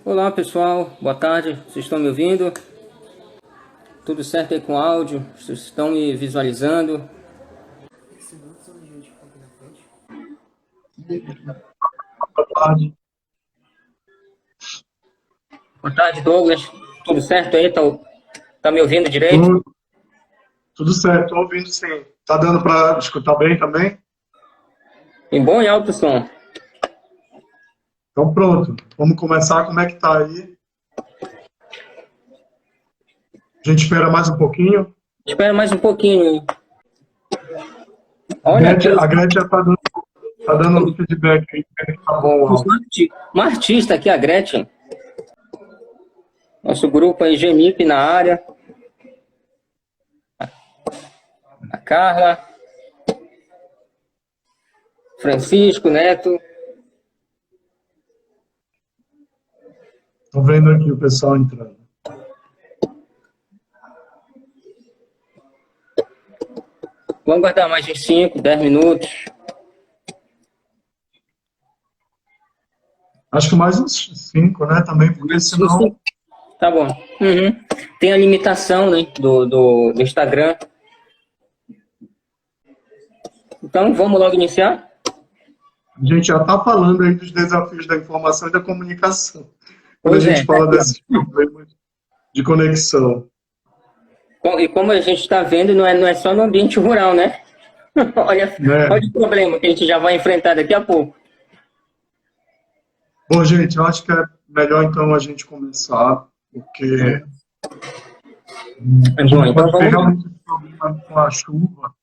Olá pessoal, boa tarde, vocês estão me ouvindo? Tudo certo aí com o áudio? Vocês estão me visualizando? Boa tarde. Boa tarde, Douglas. Tudo certo aí? Tá me ouvindo direito? Tudo, tudo certo, estou ouvindo sim. Tá dando para escutar bem também? Em bom e alto som. Então pronto, vamos começar. Como é que tá aí? A gente espera mais um pouquinho. Espera mais um pouquinho aí. A Olha aqui, Gretchen, a Gretchen tá dando feedback aí, que tá bom o áudio. uma artista aqui, a Gretchen. Nosso grupo aí, Gemip na área. A Carla, Francisco, Neto. Tô vendo aqui o pessoal entrando. Vamos guardar mais de 5, 10 minutos. Acho que mais uns 5, né? Também, porque senão. Tá bom. Uhum. Tem a limitação, né, do Instagram. Então, vamos logo iniciar? A gente já está falando aí dos desafios da informação e da comunicação, quando a Pois é. gente fala desses problemas de conexão. E como a gente está vendo, não é só no ambiente rural, né? Olha, Né? olha o problema que a gente já vai enfrentar daqui a pouco. Bom, gente, eu acho que é melhor então a gente começar, porque É a bom, gente então pode ter vamos lá. realmente um problema com a chuva,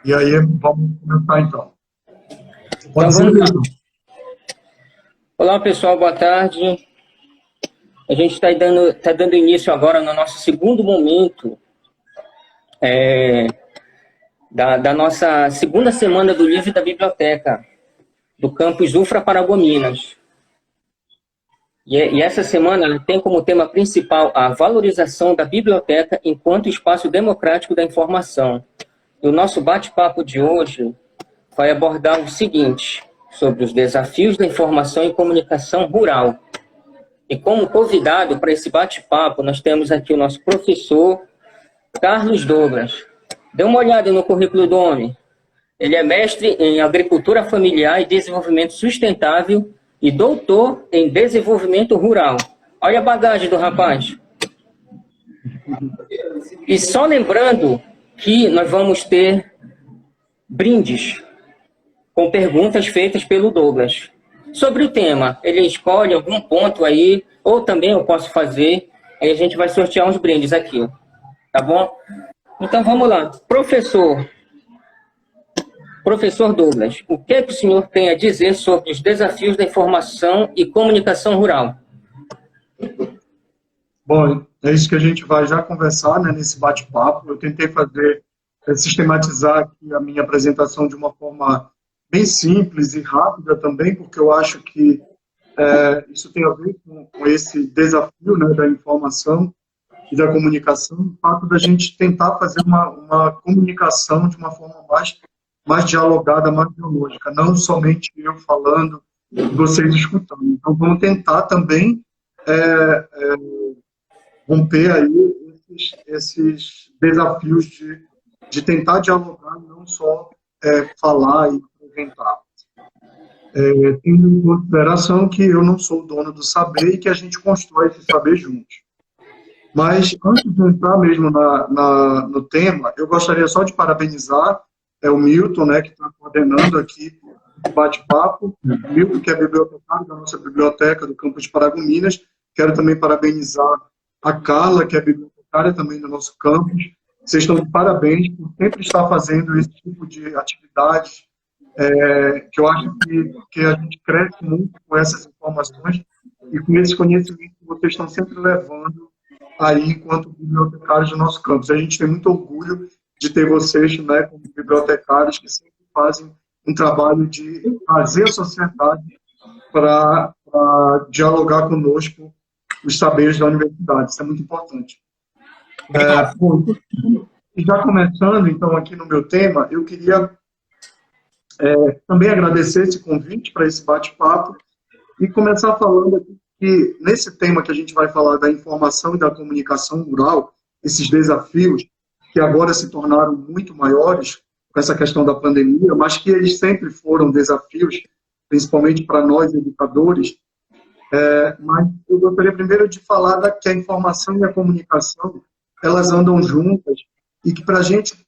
e aí vamos começar então. Então Pode ser, vamos lá. Milton? Olá, pessoal, boa tarde. A gente tá dando início agora no nosso segundo momento da nossa segunda semana do livro da biblioteca, do campus Ufra Paragominas. E essa semana ela tem como tema principal a valorização da biblioteca enquanto espaço democrático da informação. E o nosso bate-papo de hoje vai abordar o seguinte, sobre os desafios da informação e comunicação rural. E como convidado para esse bate-papo, nós temos aqui o nosso professor Carlos Douglas. Dê uma olhada no currículo do homem. Ele é mestre em agricultura familiar e desenvolvimento sustentável e doutor em desenvolvimento rural. Olha a bagagem do rapaz. E só lembrando que nós vamos ter brindes com perguntas feitas pelo Douglas. Sobre o tema, ele escolhe algum ponto aí, ou também eu posso fazer, aí a gente vai sortear uns brindes aqui, tá bom? Então vamos lá. Professor Douglas, o que é que o senhor tem a dizer sobre os desafios da informação e comunicação rural? Bom, é isso que a gente vai já conversar, né, nesse bate-papo. Eu tentei sistematizar aqui a minha apresentação de uma forma bem simples e rápida também, porque eu acho que isso tem a ver com esse desafio, né, da informação e da comunicação, o fato da gente tentar fazer uma comunicação de uma forma mais dialogada, mais dialógica, não somente eu falando e vocês escutando. Então, vamos tentar também romper aí esses desafios de tentar dialogar, não só falar e apresentar. Tendo em consideração que eu não sou o dono do saber e que a gente constrói esse saber juntos. Mas, antes de entrar mesmo no tema, eu gostaria só de parabenizar o Milton, né, que está coordenando aqui o bate-papo. O Milton, que é bibliotecário da nossa biblioteca do campus de Paragominas. Quero também parabenizar a Carla, que é bibliotecária também do nosso campus. Vocês estão de parabéns por sempre estar fazendo esse tipo de atividades, que eu acho que a gente cresce muito com essas informações e com esse conhecimento que vocês estão sempre levando aí enquanto bibliotecários do nosso campus. A gente tem muito orgulho de ter vocês, né, como bibliotecários que sempre fazem um trabalho de trazer a sociedade para dialogar conosco os saberes da universidade. Isso é muito importante. Bom, e já começando, então, aqui no meu tema, eu queria também agradecer esse convite para esse bate-papo e começar falando aqui que nesse tema que a gente vai falar da informação e da comunicação rural, esses desafios que agora se tornaram muito maiores com essa questão da pandemia, mas que eles sempre foram desafios, principalmente para nós, educadores. Mas eu gostaria primeiro de falar que a informação e a comunicação, elas andam juntas, e que para a gente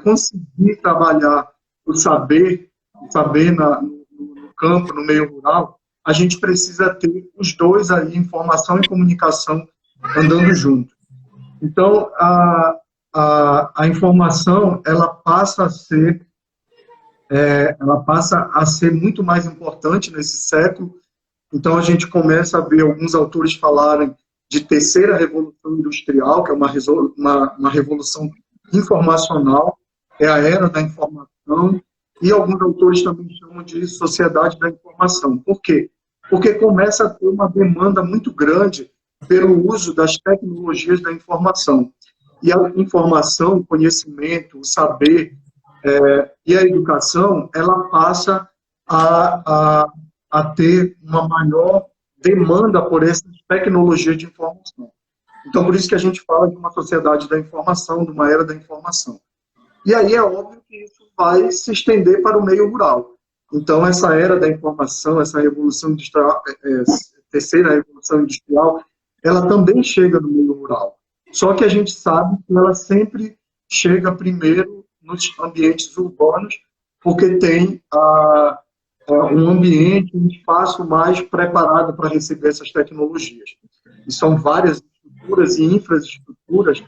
conseguir trabalhar o saber no campo, no meio rural, a gente precisa ter os dois aí, informação e comunicação, andando juntos. Então, a informação, ela passa a ser muito mais importante nesse século. Então, a gente começa a ver alguns autores falarem de terceira revolução industrial, que é uma revolução informacional, é a era da informação, e alguns autores também chamam de sociedade da informação. Por quê? Porque começa a ter uma demanda muito grande pelo uso das tecnologias da informação. E a informação, o conhecimento, o saber e a educação, ela passa a ter uma maior demanda por essas tecnologias de informação. Então, por isso que a gente fala de uma sociedade da informação, de uma era da informação. E aí é óbvio que isso vai se estender para o meio rural. Então, essa era da informação, essa revolução industrial, terceira revolução industrial, ela também chega no meio rural. Só que a gente sabe que ela sempre chega primeiro nos ambientes urbanos, porque tem um ambiente, um espaço mais preparado para receber essas tecnologias. E são várias estruturas e infraestruturas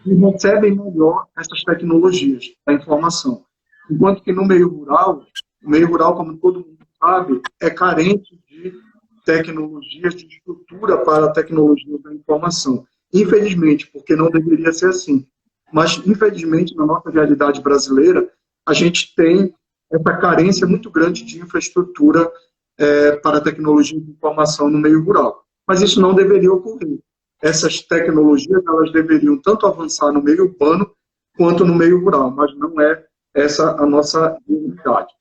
que recebem melhor essas tecnologias da informação. Enquanto que no meio rural, como todo mundo sabe, é carente de tecnologias, de estrutura para a tecnologia da informação. Infelizmente, porque não deveria ser assim. Mas, infelizmente, na nossa realidade brasileira, a gente tem essa carência muito grande de infraestrutura para a tecnologia de informação no meio rural. Mas isso não deveria ocorrer. Essas tecnologias, elas deveriam tanto avançar no meio urbano quanto no meio rural, mas não é essa a nossa realidade.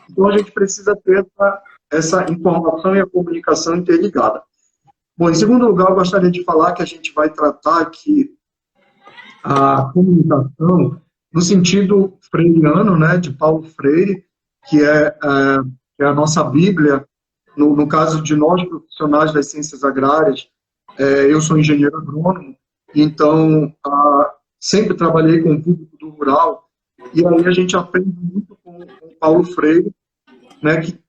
Então, a gente precisa ter essa informação e a comunicação interligada. Bom, em segundo lugar, eu gostaria de falar que a gente vai tratar aqui a comunicação no sentido freiriano, né, de Paulo Freire, que é a nossa Bíblia, no caso de nós profissionais das ciências agrárias. Eu sou engenheiro agrônomo, então sempre trabalhei com o público do rural, e aí a gente aprende muito com Paulo Freire, né, que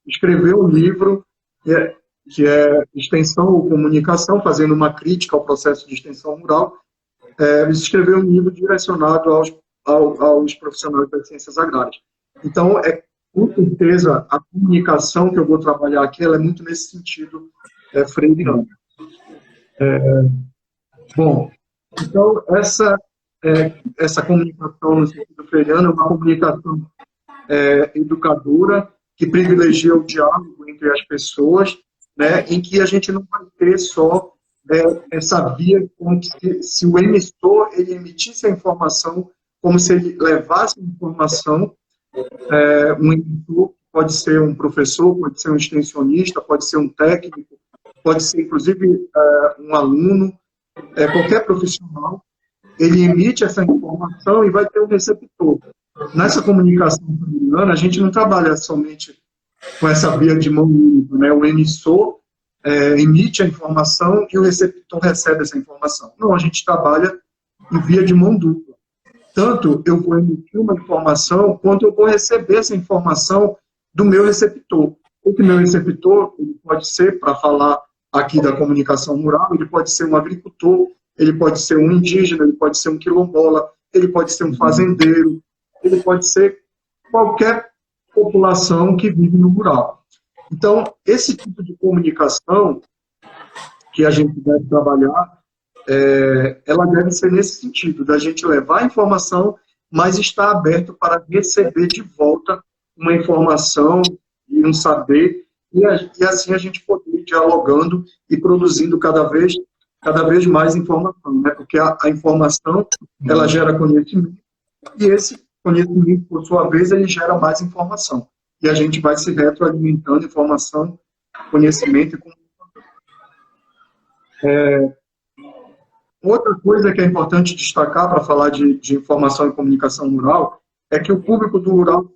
escreveu um livro que é Extensão ou Comunicação, fazendo uma crítica ao processo de extensão rural. Escreveu um livro direcionado aos profissionais das ciências agrárias. Então, com certeza, a comunicação que eu vou trabalhar aqui, ela é muito nesse sentido freiriano. Bom, então, essa comunicação no sentido freiriano é uma comunicação educadora, que privilegia o diálogo entre as pessoas, né, em que a gente não vai ter só essa via, como se o emissor ele emitisse a informação, como se ele levasse a informação. Um emissor pode ser um professor, pode ser um extensionista, pode ser um técnico, pode ser, inclusive, um aluno, qualquer profissional, ele emite essa informação e vai ter um receptor. Nessa comunicação freiriana, a gente não trabalha somente com essa via de mão única, né? O emissor emite a informação e o receptor recebe essa informação. Não, a gente trabalha em via de mão dupla. Tanto eu vou emitir uma informação, quanto eu vou receber essa informação do meu receptor. O meu receptor ele pode ser, para falar aqui da comunicação rural, ele pode ser um agricultor, ele pode ser um indígena, ele pode ser um quilombola, ele pode ser um fazendeiro, ele pode ser qualquer população que vive no rural. Então, esse tipo de comunicação que a gente deve trabalhar, ela deve ser nesse sentido, da gente levar a informação, mas estar aberto para receber de volta uma informação e um saber, e assim a gente poder ir dialogando e produzindo cada vez mais informação, né? Porque a informação, ela gera conhecimento, e esse conhecimento, por sua vez, ele gera mais informação. E a gente vai se retroalimentando informação conhecimento e comunicação. Outra coisa que é importante destacar para falar de informação e comunicação rural é que o público do rural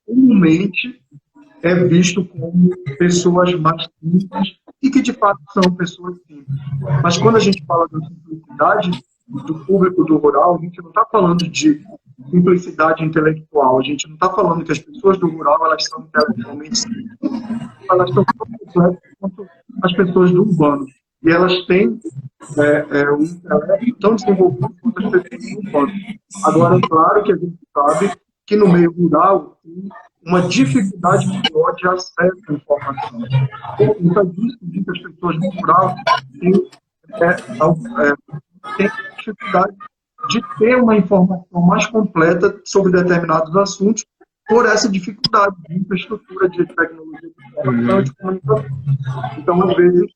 comumente é visto como pessoas mais simples e que, de fato, são pessoas simples. Mas quando a gente fala da simplicidade do público do rural, a gente não está falando de simplicidade intelectual, a gente não está falando que as pessoas do rural elas são intelectualmente simples, elas são tão complexas quanto as pessoas do urbano. E elas têm um intelecto tão desenvolvido quanto as pessoas do urbano. Agora, é claro que a gente sabe que no meio rural tem uma dificuldade maior de acesso à informação. Por conta disso, muitas pessoas no rural têm dificuldade de ter uma informação mais completa sobre determinados assuntos por essa dificuldade de infraestrutura de tecnologia de informação e de comunicação. Então, às vezes,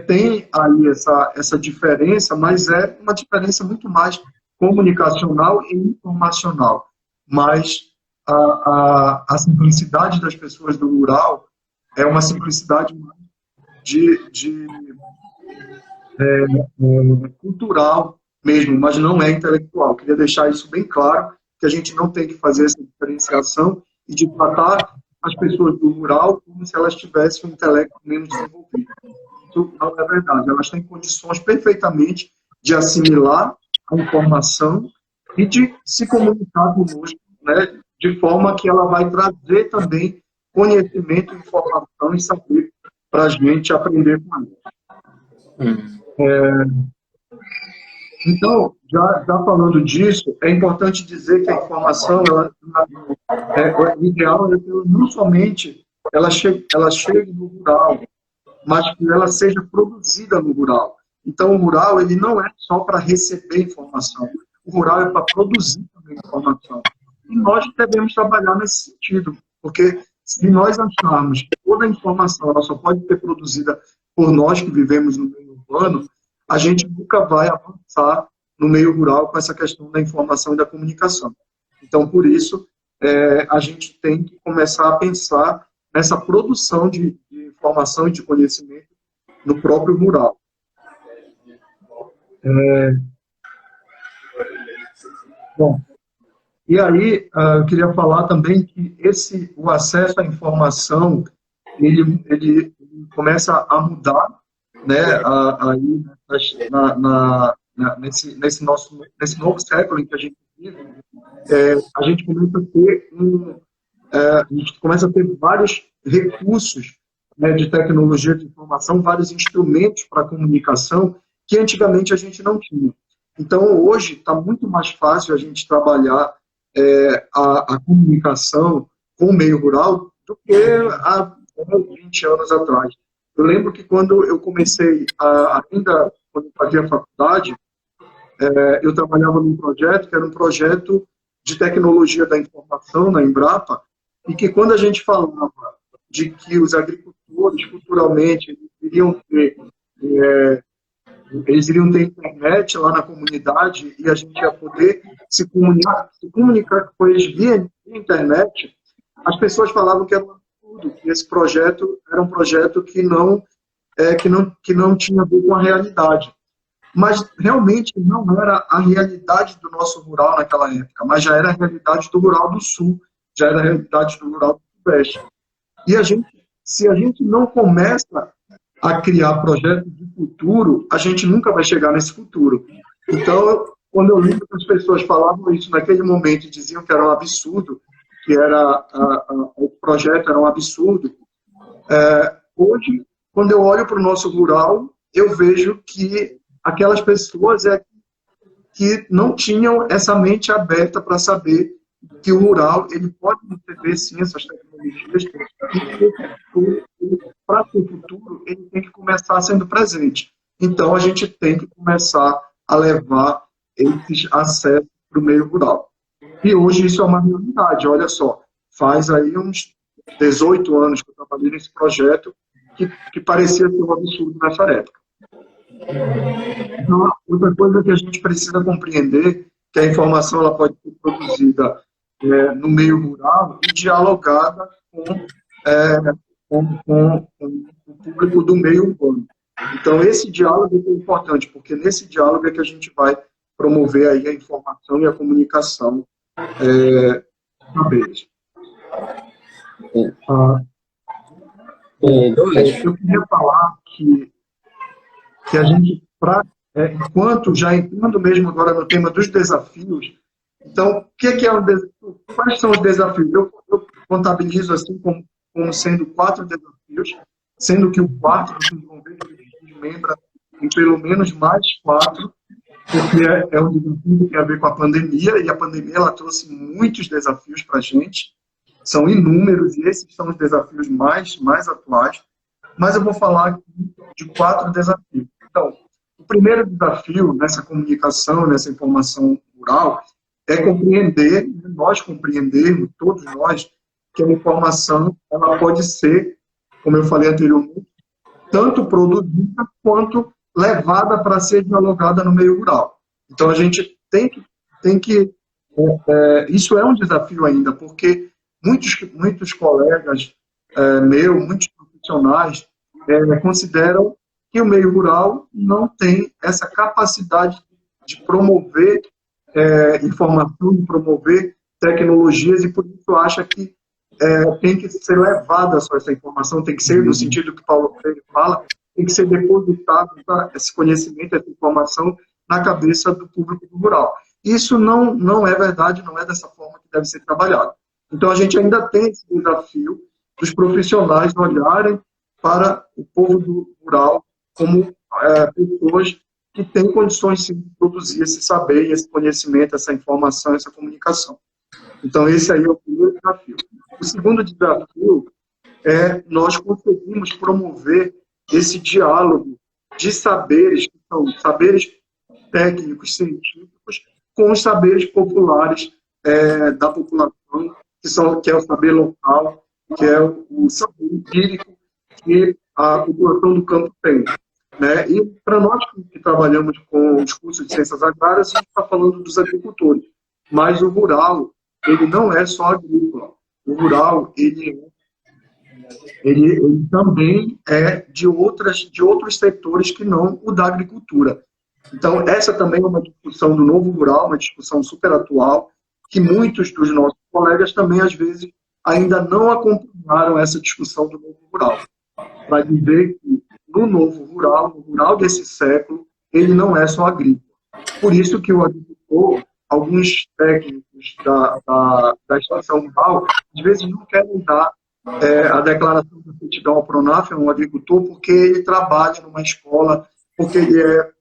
tem aí essa diferença, mas é uma diferença muito mais comunicacional e informacional. Mas a simplicidade das pessoas do rural é uma simplicidade mais cultural mesmo, mas não é intelectual. Queria deixar isso bem claro, que a gente não tem que fazer essa diferenciação e de tratar as pessoas do rural como se elas tivessem um intelecto menos desenvolvido. Isso não é verdade. Elas têm condições perfeitamente de assimilar a informação e de se comunicar conosco, né, de forma que ela vai trazer também conhecimento, informação e saber para a gente aprender com ela. Então, já falando disso, é importante dizer que a informação, o ideal é que não somente ela chegue no rural, mas que ela seja produzida no rural. Então, o rural ele não é só para receber informação, o rural é para produzir também informação. E nós devemos trabalhar nesse sentido, porque se nós acharmos que toda a informação ela só pode ser produzida por nós que vivemos no meio urbano, a gente nunca vai avançar no meio rural com essa questão da informação e da comunicação. Então, por isso, a gente tem que começar a pensar nessa produção de informação e de conhecimento no próprio rural. Bom, e aí eu queria falar também que o acesso à informação, ele começa a mudar, né, aí nesse novo século em que a gente vive, a gente começa a ter vários recursos, né, de tecnologia de informação, vários instrumentos para comunicação que antigamente a gente não tinha. Então, hoje está muito mais fácil a gente trabalhar a comunicação com o meio rural do que há 20 anos atrás. Eu lembro que quando eu comecei, ainda quando eu fazia faculdade, eu trabalhava num projeto que era um projeto de tecnologia da informação na Embrapa, e que quando a gente falava de que os agricultores, futuramente, eles iriam ter internet lá na comunidade e a gente ia poder se comunicar com eles via internet, as pessoas falavam que era um absurdo, que esse projeto era um projeto que não tinha a ver com a realidade. Mas realmente não era a realidade do nosso rural naquela época, mas já era a realidade do rural do sul, já era a realidade do rural do sudeste. E se a gente não começa a criar projetos de futuro, a gente nunca vai chegar nesse futuro. Então, quando eu lembro que as pessoas falavam isso naquele momento e diziam que era um absurdo, que o projeto era um absurdo, hoje, quando eu olho para o nosso rural, eu vejo que aquelas pessoas que não tinham essa mente aberta para saber que o rural ele pode receber, sim, essas tecnologias, e para o futuro ele tem que começar sendo presente. Então, a gente tem que começar a levar esses acessos para o meio rural. E hoje isso é uma realidade. Olha só, faz aí uns 18 anos que eu trabalhei nesse projeto que parecia ser um absurdo nessa época. Então, outra coisa que a gente precisa compreender que a informação ela pode ser produzida no meio rural e dialogada com o público do meio urbano. Então, esse diálogo é importante, porque nesse diálogo é que a gente vai promover aí a informação e a comunicação saberes. Eu queria falar que a gente, enquanto já entrando mesmo agora no tema dos desafios, então, o que é um desafio? Quais são os desafios? Eu contabilizo assim como sendo 4 desafios, sendo que o quarto do desenvolver desmembra em pelo menos mais 4, porque é um desafio que tem a ver com a pandemia, e a pandemia ela trouxe muitos desafios para a gente, são inúmeros, e esses são os desafios mais atuais, mas eu vou falar aqui de 4 desafios. Então, o primeiro desafio nessa comunicação, nessa informação rural, é compreender, nós compreendermos, todos nós, que a informação ela pode ser, como eu falei anteriormente, tanto produzida quanto levada para ser dialogada no meio rural. Então, a gente tem que isso é um desafio ainda, porque muitos colegas muitos profissionais consideram que o meio rural não tem essa capacidade de promover informação, de promover tecnologias, e por isso acha que tem que ser levada só essa informação, tem que ser, no sentido que Paulo Freire fala, tem que ser depositado esse conhecimento, essa informação na cabeça do público rural. Isso não é verdade, não é dessa forma que deve ser trabalhado. Então, a gente ainda tem esse desafio dos profissionais olharem para o povo do rural como pessoas que têm condições sim, de produzir esse saber, esse conhecimento, essa informação, essa comunicação. Então, esse aí é o primeiro desafio. O segundo desafio é nós conseguimos promover esse diálogo de saberes, que são saberes técnicos, científicos, com os saberes populares da população, que é o saber local, que é o saber empírico que a população do campo tem. Né? E para nós que trabalhamos com os cursos de ciências agrárias, a gente está falando dos agricultores. Mas o rural, ele não é só agrícola. O rural, ele também é de outros setores que não o da agricultura. Então, essa também é uma discussão do novo rural, uma discussão super atual, que muitos dos nossos colegas também, às vezes, ainda não acompanharam essa discussão do novo rural. Para dizer que no novo rural, no rural desse século, ele não é só agrícola. Por isso que o agricultor, alguns técnicos da extensão rural, às vezes não querem dar a declaração de aptidão ao PRONAF, é um agricultor, porque ele trabalha numa escola, porque ele é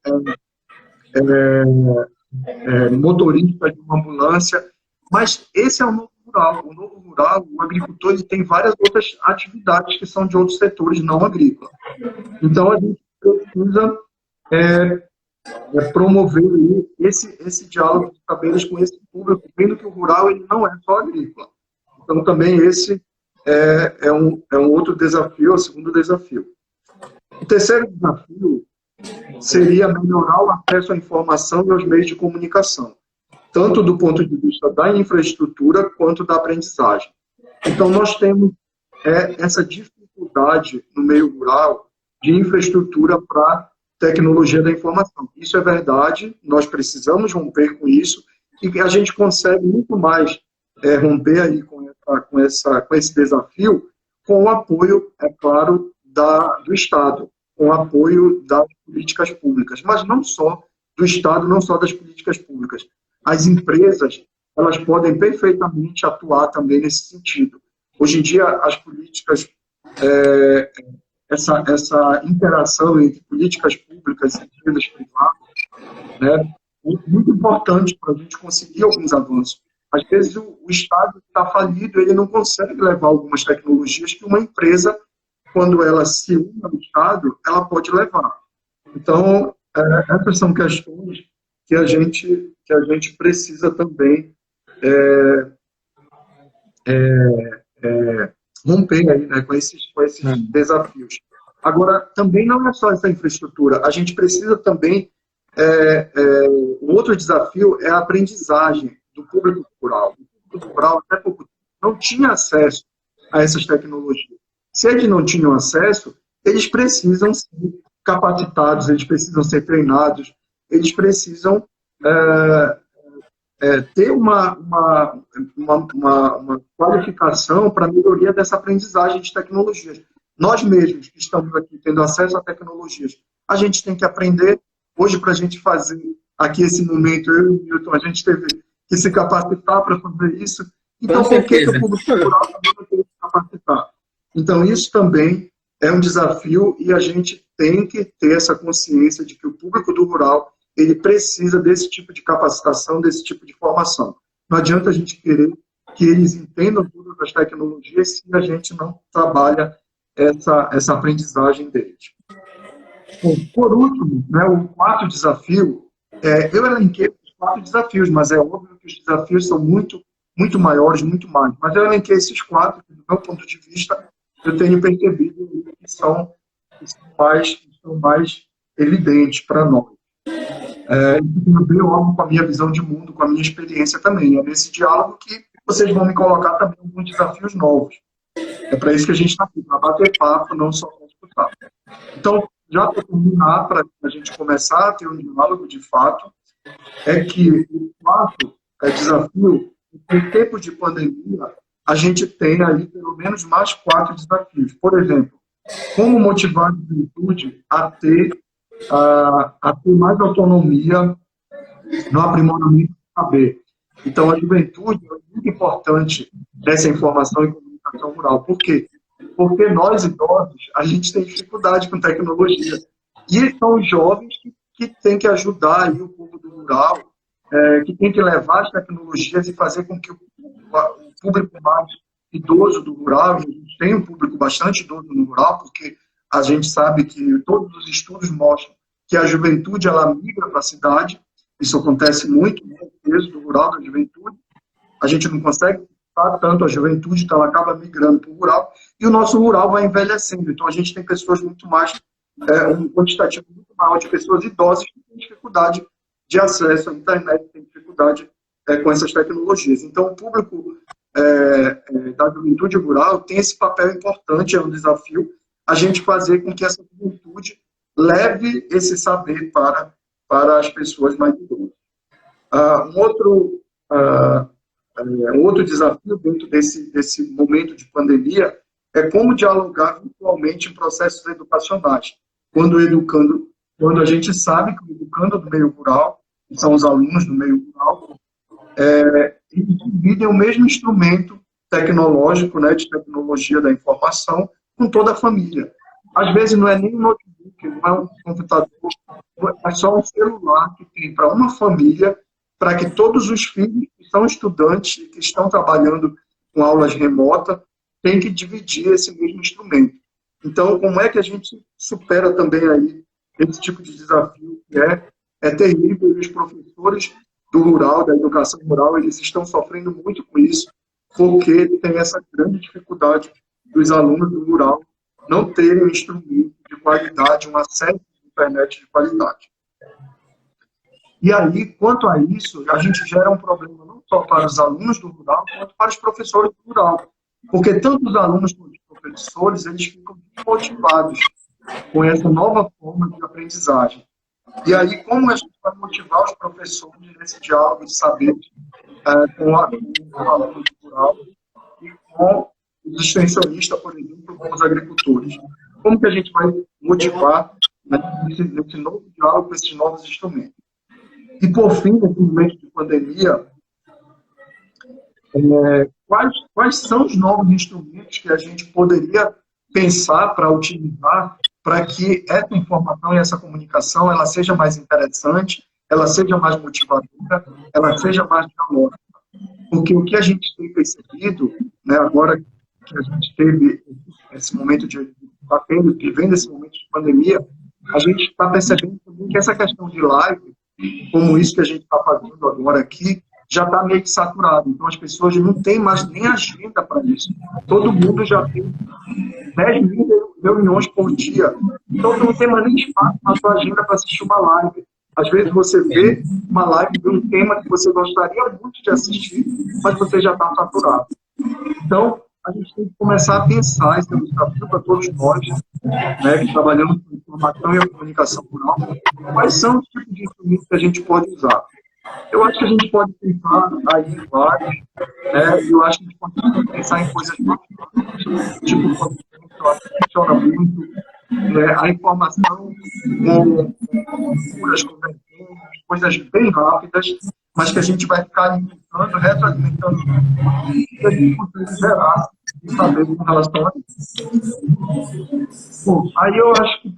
motorista de uma ambulância, mas esse é o novo rural. O novo rural, o agricultor, ele tem várias outras atividades que são de outros setores não agrícolas. Então, a gente precisa promover esse diálogo de saberes com esse público, vendo que o rural ele não é só agrícola. Então, também esse é um outro desafio, é o segundo desafio. O terceiro desafio seria melhorar o acesso à informação e aos meios de comunicação, tanto do ponto de vista da infraestrutura quanto da aprendizagem. Então, nós temos essa dificuldade no meio rural de infraestrutura para tecnologia da informação. Isso é verdade, nós precisamos romper com isso, e a gente consegue muito mais romper aí com esse desafio com o apoio, é claro, do Estado, com o apoio das políticas públicas, mas não só do Estado, não só das políticas públicas. As empresas, elas podem perfeitamente atuar também nesse sentido. Hoje em dia, as políticas, essa interação entre políticas públicas e empresas privadas, né, é muito importante para a gente conseguir alguns avanços. Às vezes, o Estado está falido, ele não consegue levar algumas tecnologias que uma empresa, quando ela se une ao Estado, ela pode levar. Então, essas são questões que a gente precisa também romper aí, né, com esses desafios. Agora, também não é só essa infraestrutura, a gente precisa também, um outro desafio é a aprendizagem do público rural. O público rural, até pouco tempo, não tinha acesso a essas tecnologias. Se eles não tinham acesso, eles precisam ser capacitados, eles precisam ser treinados, eles precisam ter uma qualificação para a melhoria dessa aprendizagem de tecnologias. Nós mesmos que estamos aqui tendo acesso a tecnologias, a gente tem que aprender. Hoje, para a gente fazer aqui esse momento, eu e o Milton, a gente teve que se capacitar para fazer isso. Então, por que o público rural também não tem que se capacitar? Então, isso também é um desafio e a gente tem que ter essa consciência de que o público do rural ele precisa desse tipo de capacitação, desse tipo de formação. Não adianta a gente querer que eles entendam todas as tecnologias se a gente não trabalha essa aprendizagem deles. Bom, por último, né, o quarto desafio, eu elenquei os 4 desafios, mas é óbvio que os desafios são muito maiores, muito mais. Mas eu elenquei esses 4, que, do meu ponto de vista, eu tenho percebido que são mais evidentes para nós. Eu tenho óbvio com a minha visão de mundo, com a minha experiência também. É nesse diálogo que vocês vão me colocar também alguns desafios novos. É para isso que a gente está aqui, para bater papo, não só para escutar. Então, já para terminar, para a gente começar a ter um diálogo de fato, é que o quarto desafio, em tempos de pandemia, a gente tem aí pelo menos mais 4 desafios. Por exemplo, como motivar a juventude a ter mais autonomia no aprimoramento do saber. Então, a juventude é muito importante nessa informação e comunicação rural. Por quê? Porque nós, idosos, a gente tem dificuldade com tecnologia. E são os jovens que têm que ajudar aí o povo do rural, que tem que levar as tecnologias e fazer com que o público mais idoso do rural, e a gente tem um público bastante idoso no rural, porque a gente sabe que todos os estudos mostram que a juventude ela migra para a cidade, isso acontece muito, né, o peso do rural da juventude, a gente não consegue ficar tanto a juventude, então ela acaba migrando para o rural, e o nosso rural vai envelhecendo, então a gente tem pessoas muito mais, um quantitativo muito maior de pessoas idosas que têm dificuldade de acesso à internet, têm dificuldade com essas tecnologias. Então o público da juventude rural tem esse papel importante, é um desafio, a gente fazer com que essa juventude leve esse saber para as pessoas mais idosas. Um outro desafio dentro desse momento de pandemia é como dialogar virtualmente em processos educacionais. Quando a gente sabe que o educando do meio rural, que são os alunos do meio rural, eles dividem o mesmo instrumento tecnológico, né, de tecnologia da informação, com toda a família. Às vezes não é nem um notebook, não é um computador, é só um celular que tem para uma família, para que todos os filhos que são estudantes e que estão trabalhando com aulas remotas tenham que dividir esse mesmo instrumento. Então, como é que a gente supera também aí esse tipo de desafio que é terrível, e os professores do rural, da educação rural, eles estão sofrendo muito com isso, porque tem essa grande dificuldade dos alunos do rural não terem um instrumento de qualidade, um acesso à internet de qualidade. E aí, quanto a isso, a gente gera um problema não só para os alunos do rural, quanto para os professores do rural. Porque tanto os alunos quanto os professores, eles ficam desmotivados com essa nova forma de aprendizagem. E aí, como a gente vai motivar os professores nesse diálogo de saber com o aluno rural e com os extensionistas, por exemplo, com os agricultores? Como que a gente vai motivar, né, nesse novo diálogo com esses novos instrumentos? E, por fim, nesse momento de pandemia, quais são os novos instrumentos que a gente poderia pensar para utilizar para que essa informação e essa comunicação ela seja mais interessante, ela seja mais motivadora, ela seja mais dialógica? Porque o que a gente tem percebido, né, agora que a gente teve esse momento vivendo esse momento de pandemia, a gente está percebendo também que essa questão de live, como isso que a gente está fazendo agora aqui, já está meio que saturado. Então, as pessoas não têm mais nem agenda para isso. Todo mundo já tem 10 mil reuniões por dia. Então, não tem mais nem espaço na sua agenda para assistir uma live. Às vezes, você vê uma live de um tema que você gostaria muito de assistir, mas você já está saturado. Então, a gente tem que começar a pensar, esse é um desafio para todos nós, né, que trabalhamos com informação e a comunicação rural, quais são os tipos de instrumentos que a gente pode usar. Eu acho que a gente pode pensar aí em vários, né, e eu acho que a gente pode pensar em coisas mais práticas, tipo, por exemplo, eu acho que funciona muito, a informação com culturas, com vergonhas, coisas bem rápidas, mas que a gente vai ficar alimentando, retroalimentando, e a gente consegue gerar e saber com relação a isso. Bom, aí eu acho que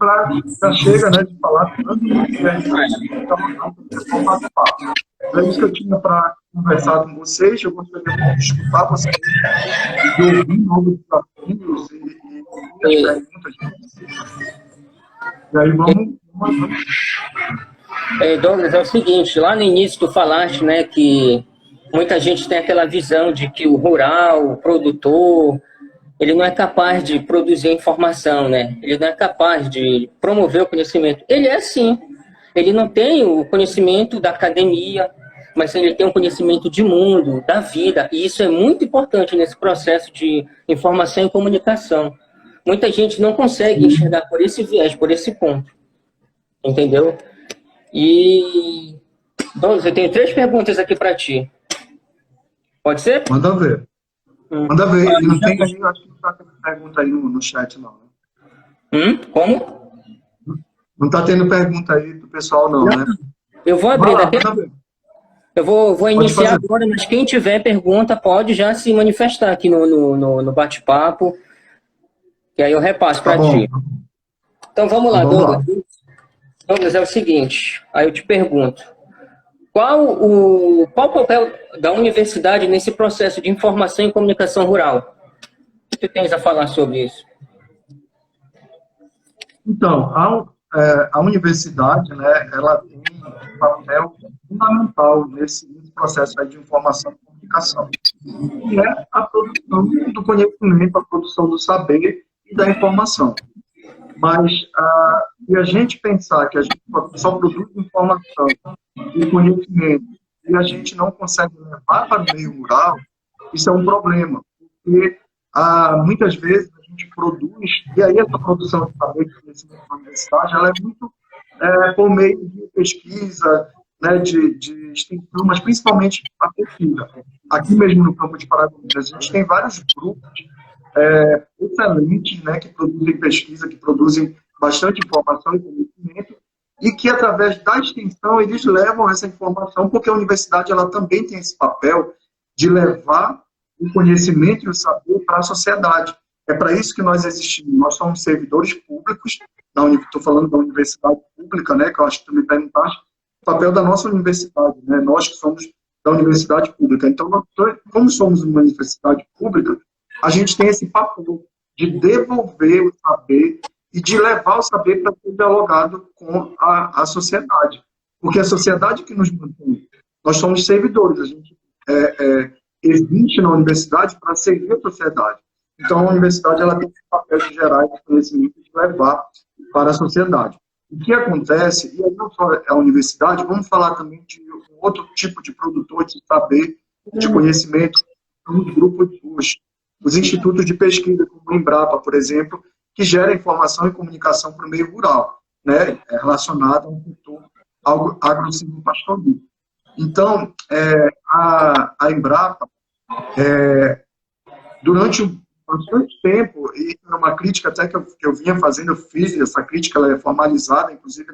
já chega, né, de falar tanto, e aí a gente está mandando para o pessoal participar. É isso que eu tinha para conversar com vocês, eu gostaria muito de escutar vocês, de ouvir novos desafios e as perguntas de vocês. E aí vamos. Douglas, é o seguinte, lá no início tu falaste, né, que muita gente tem aquela visão de que o rural, o produtor, ele não é capaz de produzir informação, né? Ele não é capaz de promover o conhecimento. Ele é sim. Ele não tem o conhecimento da academia, mas ele tem um conhecimento de mundo, da vida, e isso é muito importante nesse processo de informação e comunicação. Muita gente não consegue enxergar por esse viés, por esse ponto. Entendeu? E, Douglas, eu tenho 3 perguntas aqui para ti. Pode ser? Manda ver. Manda ver. E não tem, acho que não está tendo pergunta aí no chat, não. Né? Como? Não está tendo pergunta aí do pessoal, não, né? Eu vou abrir daqui. Eu vou iniciar fazer. agora, mas quem tiver pergunta pode já se manifestar aqui no bate-papo, que aí eu repasso para ti. Então vamos lá, Douglas. Douglas, é o seguinte, aí eu te pergunto, qual o papel da universidade nesse processo de informação e comunicação rural? O que tu tens a falar sobre isso? Então, a universidade, né, ela tem um papel fundamental nesse processo aí de informação e comunicação, que é a produção do conhecimento, a produção do saber e da informação. Mas, se a gente pensar que a gente só produz informação e conhecimento e a gente não consegue levar para o meio rural, isso é um problema, porque muitas vezes a gente produz, e aí essa produção de saber e conhecimento na universidade, ela é muito por meio de pesquisa, né, de extensão, mas principalmente a pesquisa. Aqui mesmo no campo de Paragominas, a gente tem vários grupos excelentes, né, que produzem pesquisa, que produzem bastante informação e conhecimento, e que, através da extensão, eles levam essa informação, porque a universidade ela também tem esse papel de levar o conhecimento e o saber para a sociedade. É para isso que nós existimos. Nós somos servidores públicos, estou falando da universidade pública, né, que eu acho que tu me perguntaste, o papel da nossa universidade, né, nós que somos da universidade pública. Então, como somos uma universidade pública, a gente tem esse papel de devolver o saber e de levar o saber para ser dialogado com a sociedade. Porque a sociedade que nos mantém, nós somos servidores, a gente existe na universidade para servir a sociedade. Então, a universidade ela tem esse papel de gerar esse conhecimento e de levar para a sociedade. O que acontece, e não só a universidade, vamos falar também de um outro tipo de produtor de saber, de conhecimento, os grupos, os institutos de pesquisa, como o Embrapa, por exemplo, que gera informação e comunicação para o meio rural, né, relacionado ao setor agro-silvopastoril. Então, a Embrapa, durante bastante tempo, e era uma crítica até que eu vinha fazendo, eu fiz essa crítica, ela é formalizada, inclusive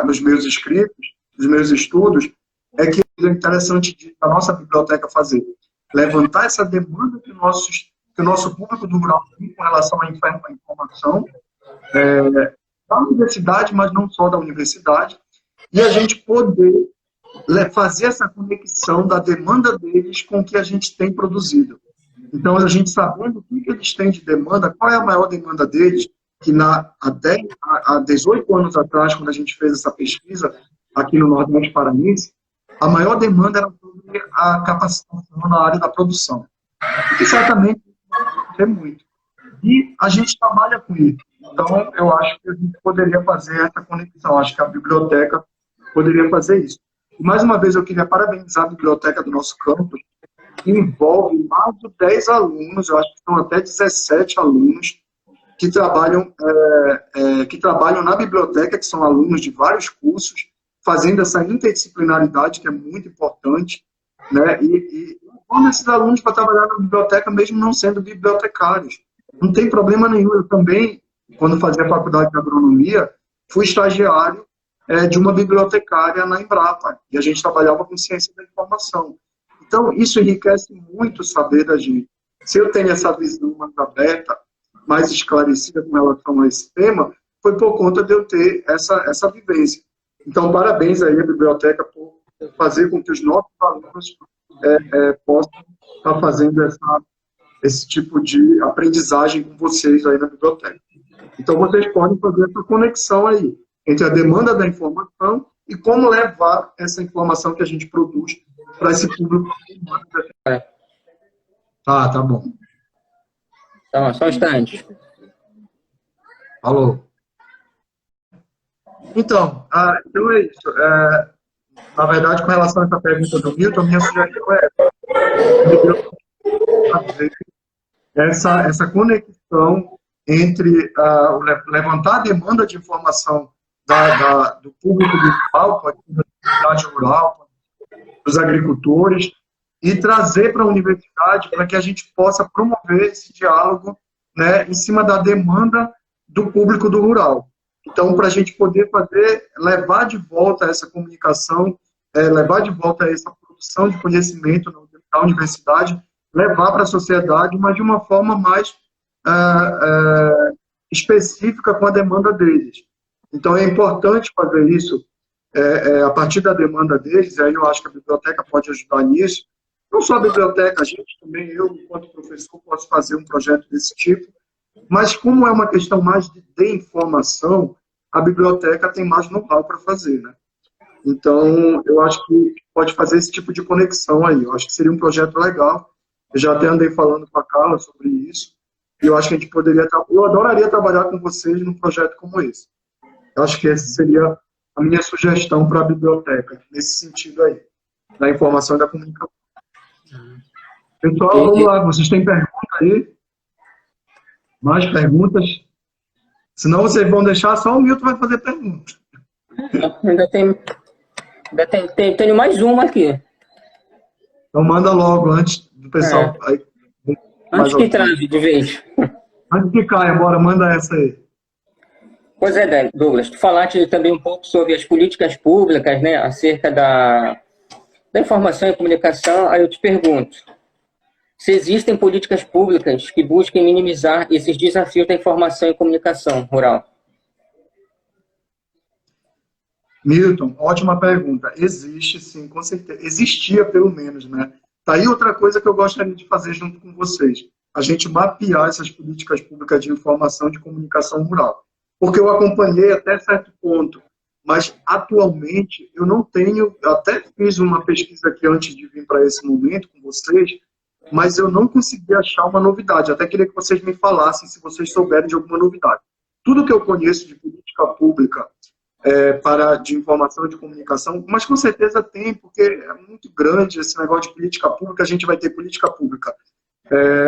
nos meus escritos, nos meus estudos, é que é interessante da nossa biblioteca fazer, levantar essa demanda que o nosso público do rural tem com relação à informação da universidade, mas não só da universidade, e a gente poder fazer essa conexão da demanda deles com o que a gente tem produzido. Então, a gente sabendo o que eles têm de demanda, qual é a maior demanda deles, que há 18 anos atrás, quando a gente fez essa pesquisa aqui no Nordeste Paranaense, a maior demanda era sobre a capacitação na área da produção. E certamente é muito. E a gente trabalha com isso. Então, eu acho que a gente poderia fazer essa conexão. Acho que a biblioteca poderia fazer isso. E, mais uma vez, eu queria parabenizar a biblioteca do nosso campus, envolve mais de 10 alunos, eu acho que são até 17 alunos, que trabalham na biblioteca, que são alunos de vários cursos, fazendo essa interdisciplinaridade, que é muito importante, né? E como esses alunos para trabalhar na biblioteca, mesmo não sendo bibliotecários. Não tem problema nenhum. Eu também, quando fazia faculdade de agronomia, fui estagiário de uma bibliotecária na Embrapa, e a gente trabalhava com ciência da informação. Então, isso enriquece muito o saber da gente. Se eu tenho essa visão mais aberta, mais esclarecida com relação a esse tema, foi por conta de eu ter essa vivência. Então, parabéns aí à biblioteca por fazer com que os nossos alunos possam estar fazendo esse tipo de aprendizagem com vocês aí na biblioteca. Então, vocês podem fazer essa conexão aí entre a demanda da informação e como levar essa informação que a gente produz para esse público. Tá bom. Então, só um instante. Alô. Então é isso. Na verdade, com relação a essa pergunta do Milton, a minha sugestão é essa conexão entre levantar a demanda de informação do público rural, da comunidade rural, dos agricultores, e trazer para a universidade para que a gente possa promover esse diálogo, né, em cima da demanda do público do rural. Então, para a gente poder levar de volta essa comunicação, levar de volta essa produção de conhecimento na universidade, levar para a sociedade, mas de uma forma mais específica com a demanda deles. Então, é importante fazer isso a partir da demanda deles, e aí eu acho que a biblioteca pode ajudar nisso. Não só a biblioteca, a gente também, eu, enquanto professor, posso fazer um projeto desse tipo, mas como é uma questão mais de informação, a biblioteca tem mais know-how para fazer, né? Então, eu acho que pode fazer esse tipo de conexão aí. Eu acho que seria um projeto legal. Eu já até andei falando com a Carla sobre isso, e eu acho que a gente poderia... Eu adoraria trabalhar com vocês num projeto como esse. Eu acho que essa seria a minha sugestão para a biblioteca, nesse sentido aí, da informação e da comunicação. Pessoal, vamos lá. Vocês têm pergunta aí? Mais perguntas? Senão vocês vão deixar, só o Milton vai fazer pergunta. Tenho mais uma aqui. Então manda logo, antes do pessoal... Aí, antes que trave de vez. Antes que caia, bora, manda essa aí. Pois é, Douglas, tu falaste também um pouco sobre as políticas públicas, né, acerca da informação e comunicação. Aí eu te pergunto, se existem políticas públicas que busquem minimizar esses desafios da informação e comunicação rural? Milton, ótima pergunta. Existe, sim, com certeza. Existia, pelo menos, né? Tá aí outra coisa que eu gostaria de fazer junto com vocês. A gente mapear essas políticas públicas de informação e de comunicação rural. Porque eu acompanhei até certo ponto, mas atualmente eu não tenho... Eu até fiz uma pesquisa aqui antes de vir para esse momento com vocês, mas eu não consegui achar uma novidade. Até queria que vocês me falassem se vocês souberem de alguma novidade. Tudo que eu conheço de política pública de informação e de comunicação, mas com certeza tem, porque é muito grande esse negócio de política pública. A gente vai ter política pública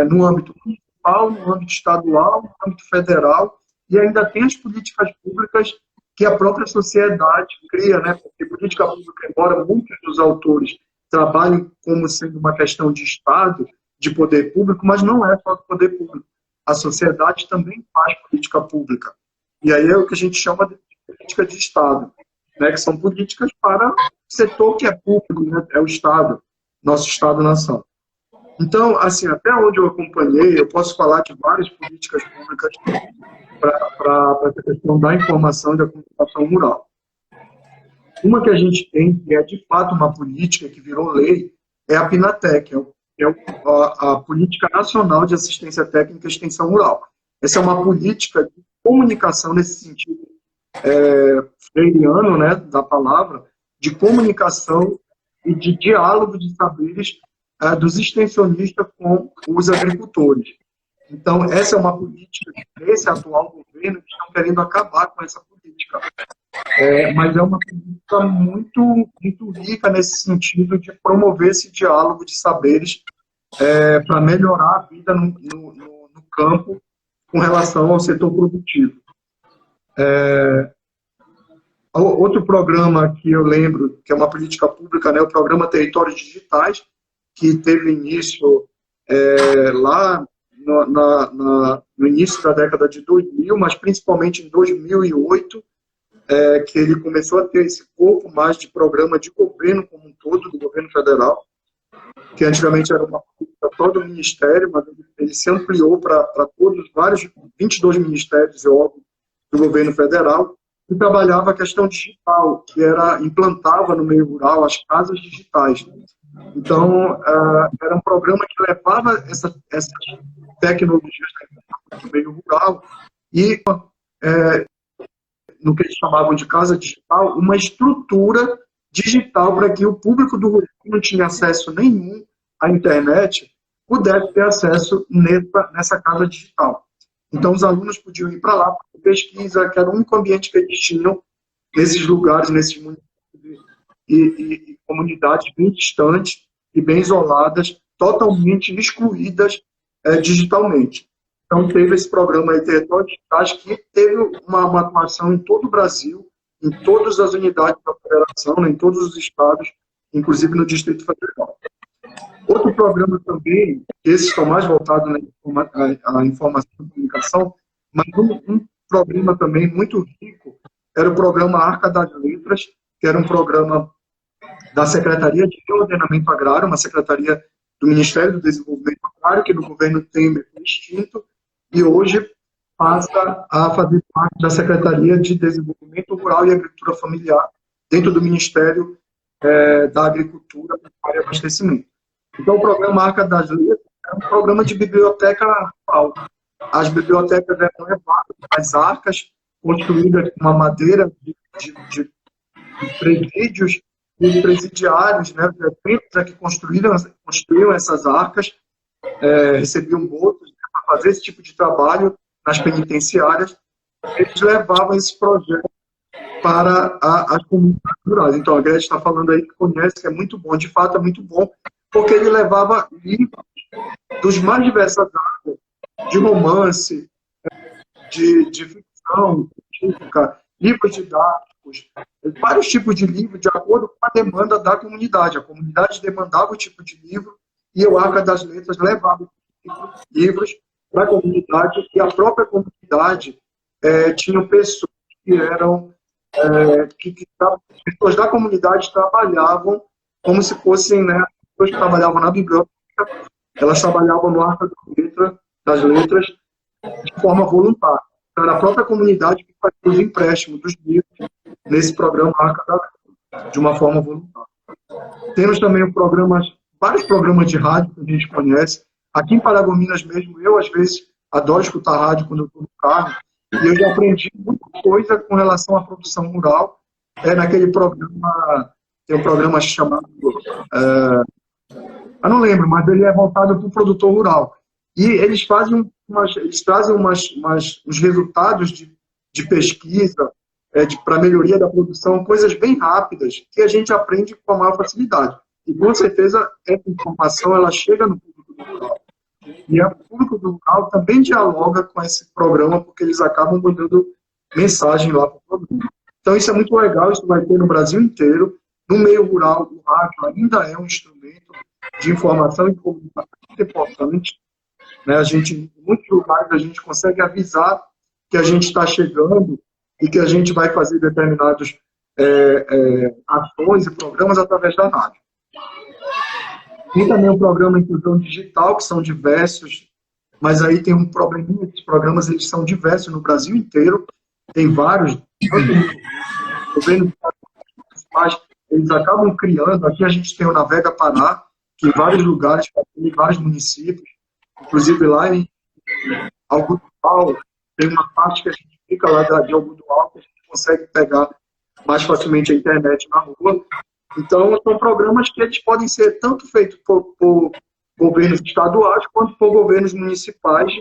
no âmbito municipal, no âmbito estadual, no âmbito federal, e ainda tem as políticas públicas que a própria sociedade cria, né? Porque política pública, embora muitos dos autores trabalhem como sendo uma questão de Estado, de poder público, mas não é só do poder público. A sociedade também faz política pública. E aí é o que a gente chama de política de Estado, né? Que são políticas para o setor que é público, né? É o Estado, nosso Estado-nação. Então, assim, até onde eu acompanhei, eu posso falar de várias políticas públicas para essa questão da informação e da comunicação rural. Uma que a gente tem, que é de fato uma política que virou lei, é a PNATEC, a Política Nacional de Assistência Técnica e Extensão Rural. Essa é uma política de comunicação nesse sentido freiriano, né, da palavra, de comunicação e de diálogo de saberes dos extensionistas com os agricultores. Então, essa é uma política que esse atual governo estão querendo acabar com essa política. Mas é uma política muito, muito rica nesse sentido de promover esse diálogo de saberes para melhorar a vida no campo com relação ao setor produtivo. Outro programa que eu lembro, que é uma política pública, né, o programa Territórios Digitais, que teve início lá no início da década de 2000, mas principalmente em 2008, que ele começou a ter esse corpo mais de programa de governo como um todo, do governo federal, que antigamente era uma política só do Ministério, mas ele se ampliou para todos, vários, 22 ministérios e órgãos do governo federal, e trabalhava a questão digital, que implantava no meio rural as casas digitais. Então, era um programa que levava essas tecnologias no meio rural e, no que eles chamavam de casa digital, uma estrutura digital para que o público do rural que não tinha acesso nenhum à internet pudesse ter acesso nessa casa digital. Então, os alunos podiam ir para lá para pesquisa, que era o único ambiente que eles tinham nesses lugares, nesses municípios e comunidades bem distantes e bem isoladas, totalmente excluídas digitalmente. Então, teve esse programa aí, Territórios Digitais, que teve uma atuação em todo o Brasil, em todas as unidades da federação, né, em todos os estados, inclusive no Distrito Federal. Outro programa também, esses estão mais voltados à informação e comunicação, mas um programa também muito rico era o programa Arca das Letras, que era um programa da Secretaria de Ordenamento Agrário, uma secretaria do Ministério do Desenvolvimento Agrário, que no governo Temer foi extinto, e hoje passa a fazer parte da Secretaria de Desenvolvimento Rural e Agricultura Familiar, dentro do Ministério da Agricultura, Pecuária e Abastecimento. Então, o programa Arca das Letras é um programa de biblioteca rural. As bibliotecas eram levadas às arcas, construídas com uma madeira de presídios e presidiários, né, que construíram essas arcas, recebiam bolsas para fazer esse tipo de trabalho nas penitenciárias. Eles levavam esse projeto para as comunidades rurais. Então, a Gretchen está falando aí que conhece, que é muito bom, de fato é muito bom, porque ele levava livros dos mais diversas áreas, de romance, de ficção científica, livros didáticos, vários tipos de livros, de acordo com a demanda da comunidade. A comunidade demandava o tipo de livro e o Arca das Letras levava livros para a comunidade, e a própria comunidade tinha pessoas que eram pessoas da comunidade trabalhavam como se fossem, né, pessoas que trabalhavam na biblioteca, elas trabalhavam no Arca das Letras de forma voluntária. Então, era a própria comunidade que fazia os empréstimos dos livros nesse programa Arca das Letras, de uma forma voluntária. Temos também vários programas de rádio que a gente conhece. Aqui em Paragominas mesmo, eu às vezes adoro escutar rádio quando eu estou no carro, e eu já aprendi muita coisa com relação à produção rural. Naquele programa, tem um programa chamado, eu não lembro, mas ele é voltado para o produtor rural. E eles trazem uns resultados de pesquisa para melhoria da produção, coisas bem rápidas, que a gente aprende com a maior facilidade. E com certeza essa informação ela chega no público do rural. E o público do rural também dialoga com esse programa, porque eles acabam mandando mensagem lá para o programa. Então isso é muito legal, isso vai ter no Brasil inteiro. No meio rural, o rádio ainda é um instrumento de informação e comunicação muito importante. Né? Em muitos lugares a gente consegue avisar que a gente está chegando e que a gente vai fazer determinadas ações e programas através da rádio. Tem também o programa Inclusão Digital, que são diversos, mas aí tem um probleminha, esses programas eles são diversos no Brasil inteiro, tem vários, governos municipais, eles acabam criando, aqui a gente tem o Navega Pará, que em vários lugares, em vários municípios, inclusive lá em Algodoal, tem uma parte que a gente fica lá de Algodoal, que a gente consegue pegar mais facilmente a internet na rua. Então, são programas que eles podem ser tanto feitos por governos estaduais quanto por governos municipais,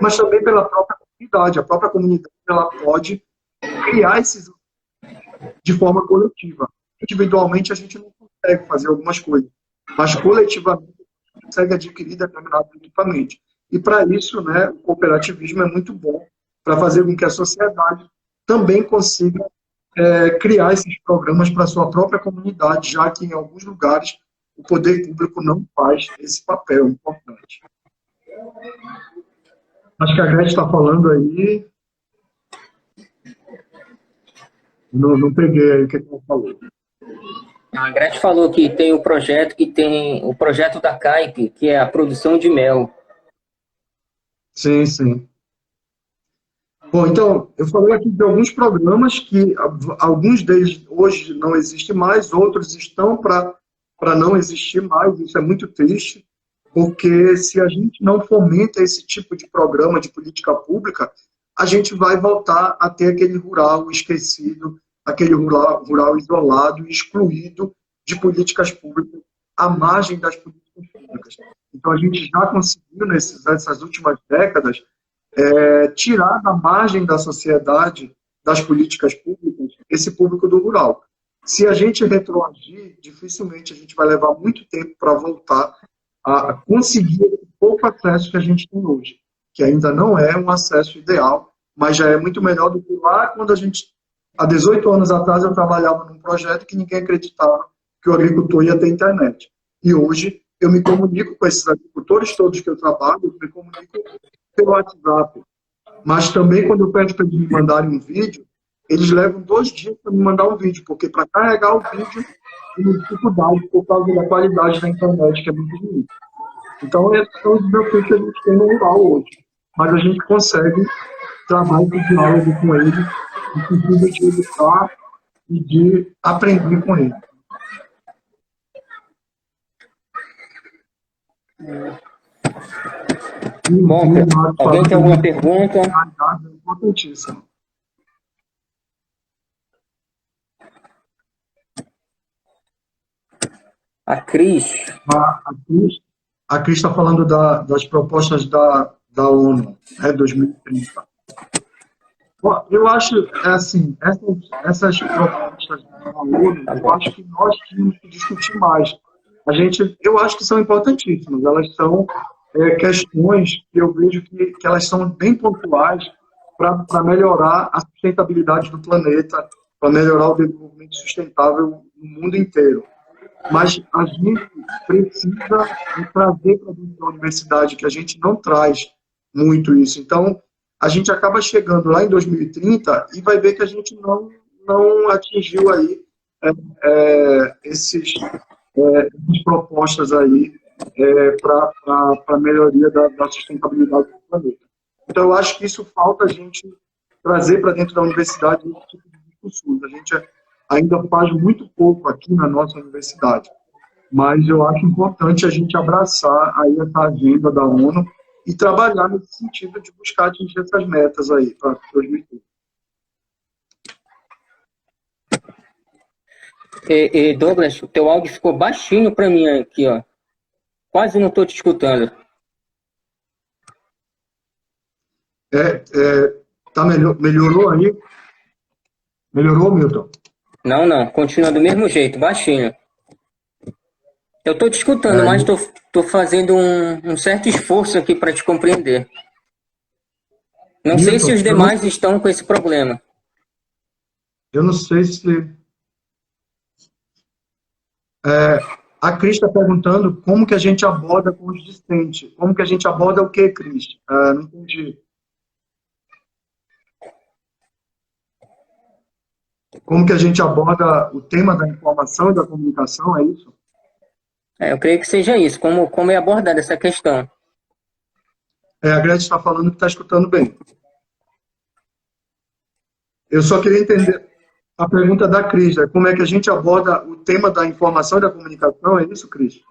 mas também pela própria comunidade. A própria comunidade ela pode criar esses de forma coletiva. Individualmente, a gente não consegue fazer algumas coisas, mas coletivamente, consegue adquirir determinado equipamento. E para isso, né, o cooperativismo é muito bom para fazer com que a sociedade também consiga criar esses programas para a sua própria comunidade, já que em alguns lugares o poder público não faz esse papel importante. Acho que a Gretchen está falando aí. Não peguei aí o que ela falou. A Gretchen falou que tem o projeto da CAIP, que é a produção de mel. Sim, sim. Bom, então, eu falei aqui de alguns programas que alguns deles hoje não existem mais, outros estão para não existir mais, isso é muito triste, porque se a gente não fomenta esse tipo de programa de política pública, a gente vai voltar a ter aquele rural esquecido, aquele rural isolado, excluído de políticas públicas, à margem das políticas públicas. Então, a gente já conseguiu, nessas últimas décadas, tirar da margem da sociedade, das políticas públicas, esse público do rural. Se a gente retroagir, dificilmente a gente vai levar muito tempo para voltar a conseguir o pouco acesso que a gente tem hoje, que ainda não é um acesso ideal, mas já é muito melhor do que lá quando a gente, há 18 anos atrás, eu trabalhava num projeto que ninguém acreditava que o agricultor ia ter internet. E hoje eu me comunico com esses agricultores todos que eu trabalho, eu me comunico pelo WhatsApp. Mas também, quando eu peço para eles me mandarem um vídeo, eles levam 2 dias para me mandar um vídeo, porque para carregar o vídeo, tem dificuldade por causa da qualidade da internet, que é muito ruim. Então, esses são os desafios que a gente tem no rural hoje. Mas a gente consegue trabalhar esse diálogo com eles, no sentido de educar e de aprender com eles. Bom, alguém tem alguma pergunta? É importantíssimo. A Cris. A Cris está falando das propostas da ONU, 2030. Bom, eu acho, assim, essas propostas da ONU, eu acho que nós tínhamos que discutir mais. Eu acho que são importantíssimas. Elas são questões que eu vejo que elas são bem pontuais para melhorar a sustentabilidade do planeta, para melhorar o desenvolvimento sustentável no mundo inteiro. Mas a gente precisa trazer para dentro da universidade, que a gente não traz muito isso. Então, a gente acaba chegando lá em 2030 e vai ver que a gente não atingiu aí essas propostas aí para a melhoria da sustentabilidade do planeta. Então, eu acho que isso falta a gente trazer para dentro da universidade esse tipo de discussões. A gente ainda faz muito pouco aqui na nossa universidade, mas eu acho importante a gente abraçar aí essa agenda da ONU e trabalhar nesse sentido de buscar atingir essas metas aí para 2030. Douglas, o teu áudio ficou baixinho para mim aqui, ó. Quase não estou te escutando. Melhorou aí? Melhorou, Milton? Não, continua do mesmo jeito, baixinho. Eu estou te escutando, mas estou fazendo um certo esforço aqui para te compreender. Não sei se os demais estão com esse problema. Eu não sei se... a Cris está perguntando como que a gente aborda com os discentes. Como que a gente aborda o que, Cris? Não entendi. Como que a gente aborda o tema da informação e da comunicação, é isso? Eu creio que seja isso. Como é abordada essa questão? A Gretchen está falando que está escutando bem. Eu só queria entender a pergunta da Cris, né? Como é que a gente aborda o tema da informação e da comunicação, é isso, Cris?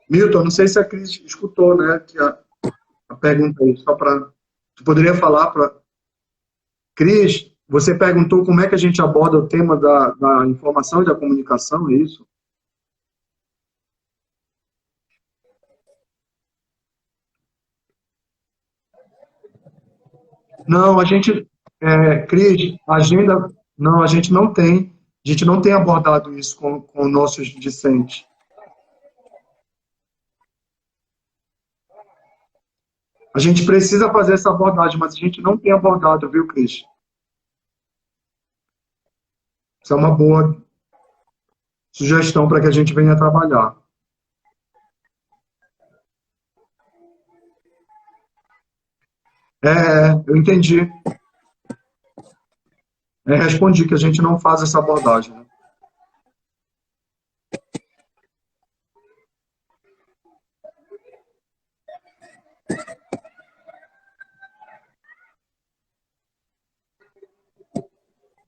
Milton, não sei se a Cris escutou, né, que a pergunta aí, só para... Tu poderia falar para... Cris, você perguntou como é que a gente aborda o tema da informação e da comunicação, é isso? Não, a gente... Cris, a agenda Não, a gente não tem abordado isso com nossos discentes. A gente precisa fazer essa abordagem, mas a gente não tem abordado, viu, Cris? Isso é uma boa sugestão para que a gente venha trabalhar. Eu entendi. Respondi que a gente não faz essa abordagem, né?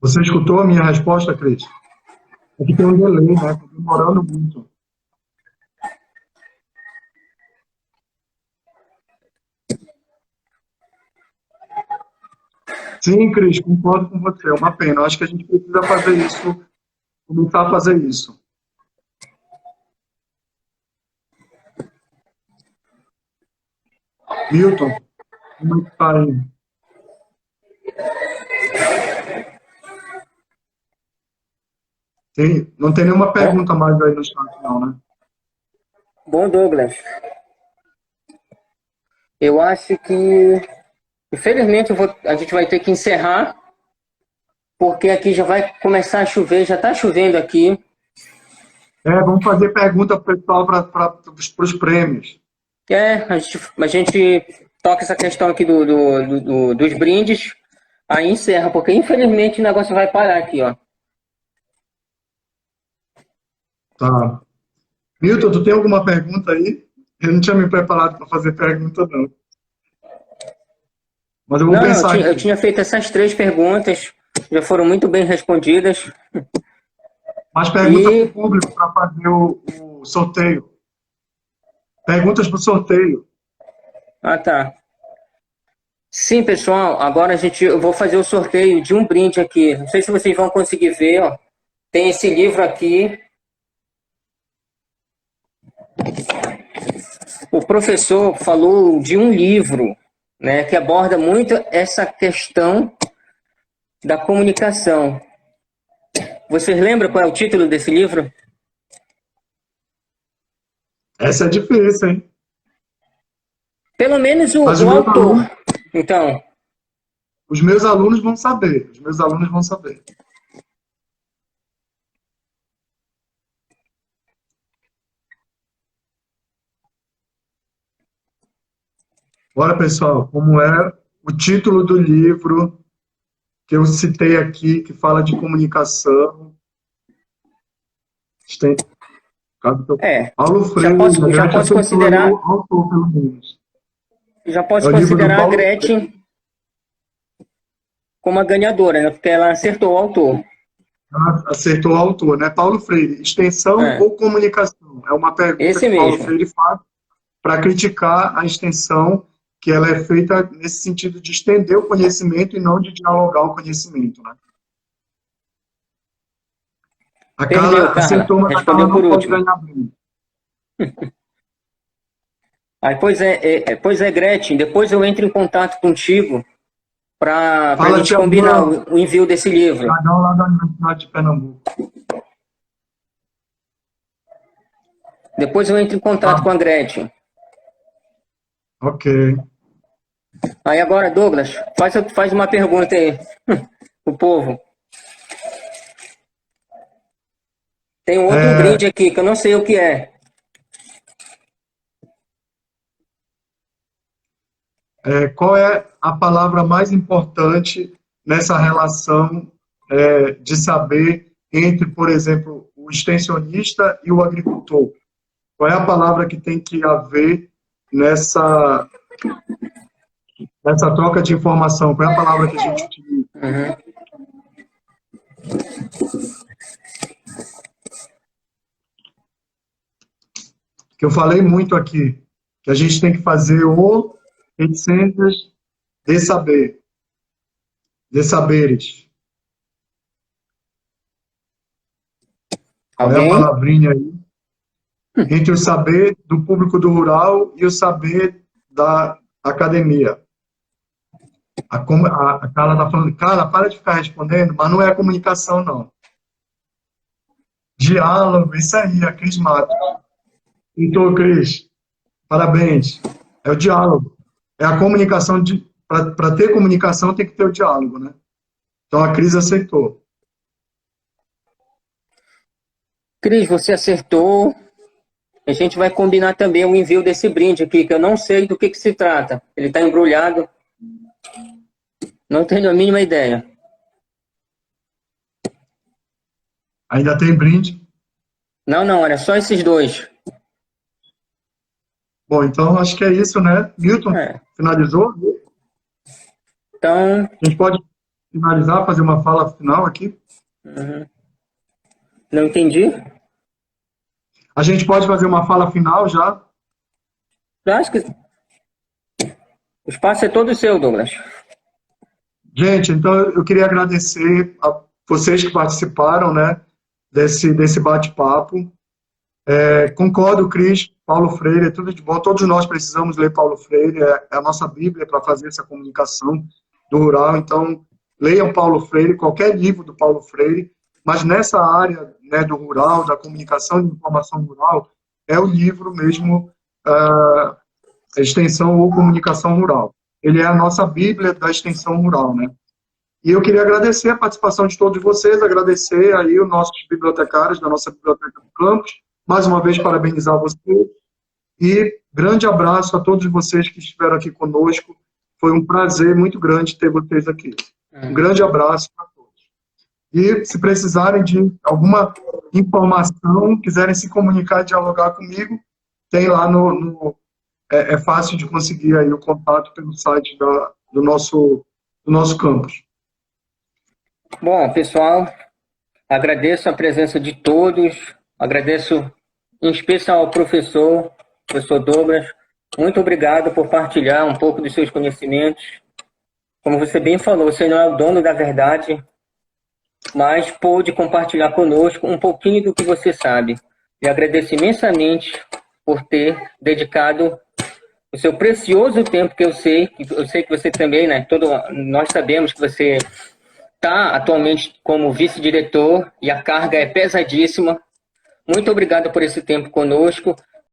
Você escutou a minha resposta, Cris? Aqui tem um delay, né? Está demorando muito. Sim, Cris, concordo com você. É uma pena. Eu acho que a gente precisa fazer isso, começar a fazer isso. Milton, como é que está aí? Não tem nenhuma pergunta mais aí no chat, não, né? Bom, Douglas. Eu acho que, infelizmente, a gente vai ter que encerrar, porque aqui já vai começar a chover, já está chovendo aqui. Vamos fazer pergunta para o pessoal para os prêmios. A gente toca essa questão aqui dos brindes, aí encerra, porque infelizmente o negócio vai parar aqui, ó. Tá. Milton, tu tem alguma pergunta aí? Eu não tinha me preparado para fazer pergunta, não. Mas eu vou pensar eu aqui. tinha feito essas 3 perguntas, já foram muito bem respondidas. Mas pergunta para o público para fazer o sorteio. Perguntas para o sorteio. Ah, tá. Sim, pessoal, agora eu vou fazer o sorteio de um brinde aqui. Não sei se vocês vão conseguir ver, ó. Tem esse livro aqui. O professor falou de um livro, né, que aborda muito essa questão da comunicação. Vocês lembram qual é o título desse livro? Essa é difícil, hein? Pelo menos o Mas autor. Então, os meus alunos vão saber. Os meus alunos vão saber. Bora, pessoal. Como é o título do livro que eu citei aqui, que fala de comunicação? Paulo Freire, já posso considerar. O autor, pelo menos. Já posso considerar a Gretchen como a ganhadora, né? Porque ela acertou o autor. Ela acertou o autor, né? Paulo Freire, extensão ou comunicação? É uma pergunta que Paulo Freire faz para criticar a extensão, que ela é feita nesse sentido de estender o conhecimento e não de dialogar o conhecimento, né? A Carla acertou, mas a Carla não pode ganhar bem. Pois é, Gretchen, depois eu entro em contato contigo para a gente combinar o envio desse livro. Lá da Universidade de Pernambuco. Depois eu entro em contato com a Gretchen. Ok. Aí agora, Douglas, faz uma pergunta aí pro povo. Tem um outro brinde aqui, que eu não sei o que é. Qual é a palavra mais importante nessa relação de saber entre, por exemplo, o extensionista e o agricultor? Qual é a palavra que tem que haver nessa troca de informação? Qual é a palavra que a gente utiliza? Que eu falei muito aqui, que a gente tem que fazer o reticências de saber, de saberes. Qual é a palavrinha aí? Entre o saber do público do rural e o saber da academia. A Carla está falando, Carla, para de ficar respondendo, mas não é comunicação, não. Diálogo, isso aí, a Cris Mato. Então, Cris, parabéns. É o diálogo. É a comunicação. Para ter comunicação, tem que ter o diálogo, né? Então, a Cris aceitou. Cris, você acertou. A gente vai combinar também o envio desse brinde aqui, que eu não sei do que se trata. Ele está embrulhado. Não tenho a mínima ideia. Ainda tem brinde? Não, olha, só esses dois. Bom, então acho que é isso, né? Milton, finalizou? Então... A gente pode finalizar, fazer uma fala final aqui? Não entendi. A gente pode fazer uma fala final já? Eu acho que o espaço é todo seu, Douglas. Gente, então eu queria agradecer a vocês que participaram, né, desse bate-papo. Concordo, Cris, Paulo Freire, é tudo de bom. Todos nós precisamos ler Paulo Freire, é a nossa Bíblia para fazer essa comunicação do rural. Então, leiam Paulo Freire, qualquer livro do Paulo Freire, mas nessa área, né, do rural, da comunicação de informação rural, é o livro mesmo, Extensão ou Comunicação Rural. Ele é a nossa Bíblia da extensão rural, né? E eu queria agradecer a participação de todos vocês, agradecer aí os nossos bibliotecários da nossa Biblioteca do Campus, mais uma vez parabenizar vocês, e grande abraço a todos vocês que estiveram aqui conosco, foi um prazer muito grande ter vocês aqui. Um grande abraço para todos. E se precisarem de alguma informação, quiserem se comunicar, dialogar comigo, tem lá é fácil de conseguir aí o contato pelo site do nosso campus. Bom, pessoal, agradeço a presença de todos, agradeço em especial ao professor Douglas. Muito obrigado por partilhar um pouco dos seus conhecimentos. Como você bem falou, você não é o dono da verdade, mas pôde compartilhar conosco um pouquinho do que você sabe. E agradeço imensamente por ter dedicado o seu precioso tempo, que eu sei que você também, né? Nós sabemos que você está atualmente como vice-diretor e a carga é pesadíssima. Muito obrigado por esse tempo conosco.